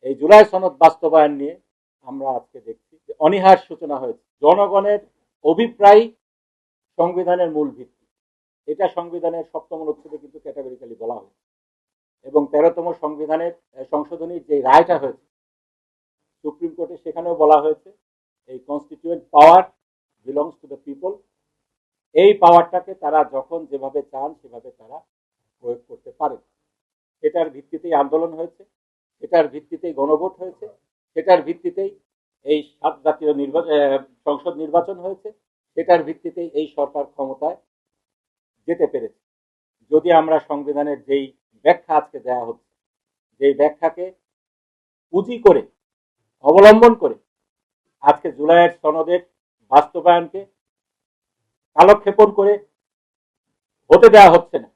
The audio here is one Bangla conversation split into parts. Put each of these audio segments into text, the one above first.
এই জুলাই সনদ বাস্তবায়ন নিয়ে আমরা আজকে দেখছি যে অনীহার সূচনা হয়েছে। জনগণের অভিপ্রায় সংবিধানের মূল ভিত্তি, এটা সংবিধানের 7ম অনুচ্ছেদে কিন্তু ক্যাটাগরিক্যালি বলা হয়েছে এবং 13তম সংবিধানের সংশোধনীর যে রায়টা হয়েছে সুপ্রিম কোর্টে, সেখানেও বলা হয়েছে এই constituent power belongs to the people. এই পাওয়ারটাকে তারা যখন যেভাবে চান সেভাবে তারা প্রয়োগ করতে পারে। সেটার ভিত্তিতেই আন্দোলন হয়েছে, সেটার ভিত্তিতেই গণভোট হয়েছে, সেটার ভিত্তিতেই এই 7 জাতীয় সংসদ নির্বাচন হয়েছে, সেটার ভিত্তিতেই এই সরকার ক্ষমতায় যেতে পেরেছে। যদি আমরা সংবিধানের যেই ব্যাখ্যা আজকে দেওয়া হচ্ছে, যেই ব্যাখ্যাকে পুঁজি করে অবলম্বন করে আজকে জুলাইয়ের সনদের বাস্তবায়নকে কালক্ষেপণ করে হতে দেওয়া হচ্ছে না,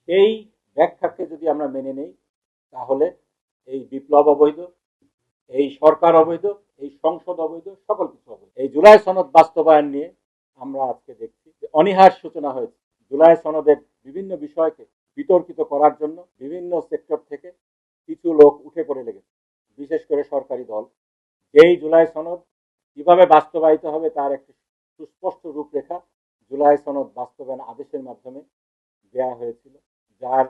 এই ব্যাখ্যাকে যদি আমরা মেনে নেই তাহলে এই বিপ্লব অবৈধ, এই সরকার অবৈধ, এই সংসদ অবৈধ, সকল কিছু অবৈধ। এই জুলাই সনদ বাস্তবায়ন নিয়ে আমরা আজকে দেখছি যে অনীহার সূচনা হয়েছে। জুলাই সনদের বিভিন্ন বিষয়কে বিতর্কিত করার জন্য বিভিন্ন সেক্টর থেকে কিছু লোক উঠে পড়ে লেগেছে, বিশেষ করে সরকারি দল। এই জুলাই সনদ কিভাবে বাস্তবায়িত হবে তার একটি সুস্পষ্ট রূপরেখা জুলাই সনদ বাস্তবায়ন আদেশের মাধ্যমে দেওয়া হয়েছিল, যার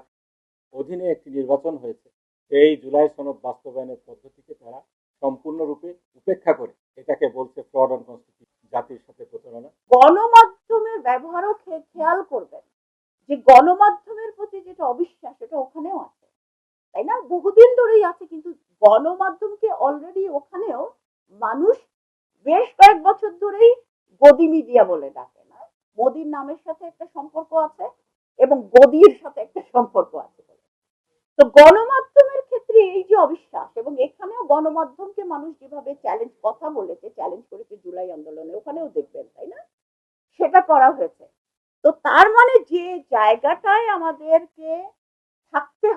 অধীনে একটি নির্বাচন হয়েছে। এই জুলাই সনদ বাস্তবায়নের পদ্ধতিকে তারা সম্পূর্ণরূপে উপেক্ষা করে এটাকে বলছে ফ্রড অন কনস্টিটিউশন, জাতির সাথে প্রতারণা। গণমাধ্যমের ব্যবহারও খেয়াল করবেন যে গণমাধ্যমের প্রতি যেটা অবিশ্বাস এটা ওখানেও আছে, তাই না? বহুদিন ধরেই আছে, কিন্তু গণমাধ্যমকে অলরেডি ওখানেও মানুষ বেশ কয়েক বছর ধরেই গদি মিডিয়া বলে ডাকে। না, মোদির নামের সাথে একটা সম্পর্ক আছে এবং গদির সাথে একটা সম্পর্ক আছে। তো গণমাধ্যমের ক্ষেত্রে এই যে অবিশ্বাস, এবং এখানেও গণমাধ্যমকে মানুষ যেভাবে চ্যালেঞ্জ কথা বলেছে, চ্যালেঞ্জ করেছে জুলাই আন্দোলনে, ওখানেও দেখবেন, তাই না? সেটা করা হয়েছে। তো তার মানে যে জায়গাটায় আমাদেরকে থাকতে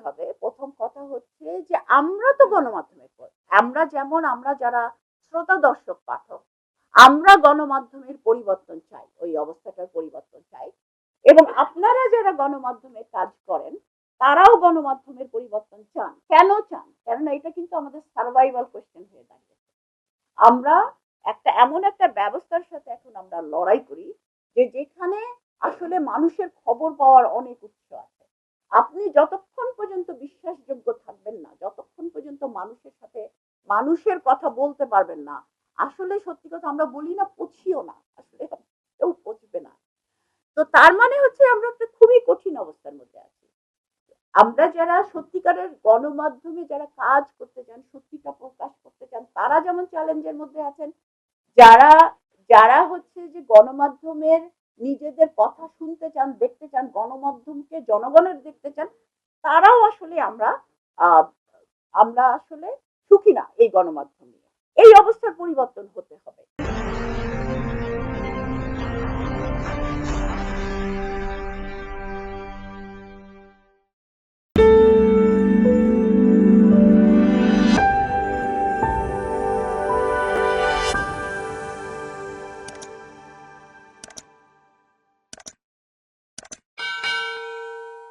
হবে, প্রথম কথা হচ্ছে যে আমরা তো গণমাধ্যমের পর, আমরা যারা শ্রোতা দর্শক পাঠক, আমরা গণমাধ্যমের পরিবর্তন চাই, ওই অবস্থাটার পরিবর্তন চাই। এবং আপনারা যারা গণমাধ্যমে কাজ করেন তারাও গণমাধ্যমের পরিবর্তন চান। কেন চান? কেননা এটা কিন্তু আমাদের সার্ভাইভাল কোশ্চেন হয়ে দাঁড়িয়েছে। আমরা এমন একটা ব্যবস্থার সাথে এখন আমরা লড়াই করি যে যেখানে আসলে মানুষের খবর পাওয়ার অনেক উৎস আছে। আপনি যতক্ষণ পর্যন্ত বিশ্বাসযোগ্য থাকবেন না, যতক্ষণ পর্যন্ত মানুষের সাথে মানুষের কথা বলতে পারবেন না, আসলে সত্যি কথা আমরা বলি না, পচিও না, আসলে কেউ পচবে না। তো তার মানে হচ্ছে আমরা একটা খুবই কঠিন অবস্থার মধ্যে আছি। আমরা যারা সত্যিকারের গণমাধ্যমে যারা কাজ করতে চান, সত্যিটা প্রকাশ করতে চান, তারা যেমন চ্যালেঞ্জের মধ্যে আছেন, যারা যারা হচ্ছে যে গণমাধ্যমের নিজেদের কথা শুনতে চান, দেখতে চান, গণমাধ্যমকে জনগণের দেখতে চান, তারাও আসলে আমরা আসলে সুখী না এই গণমাধ্যমে। এই অবস্থার পরিবর্তন হতে হবে।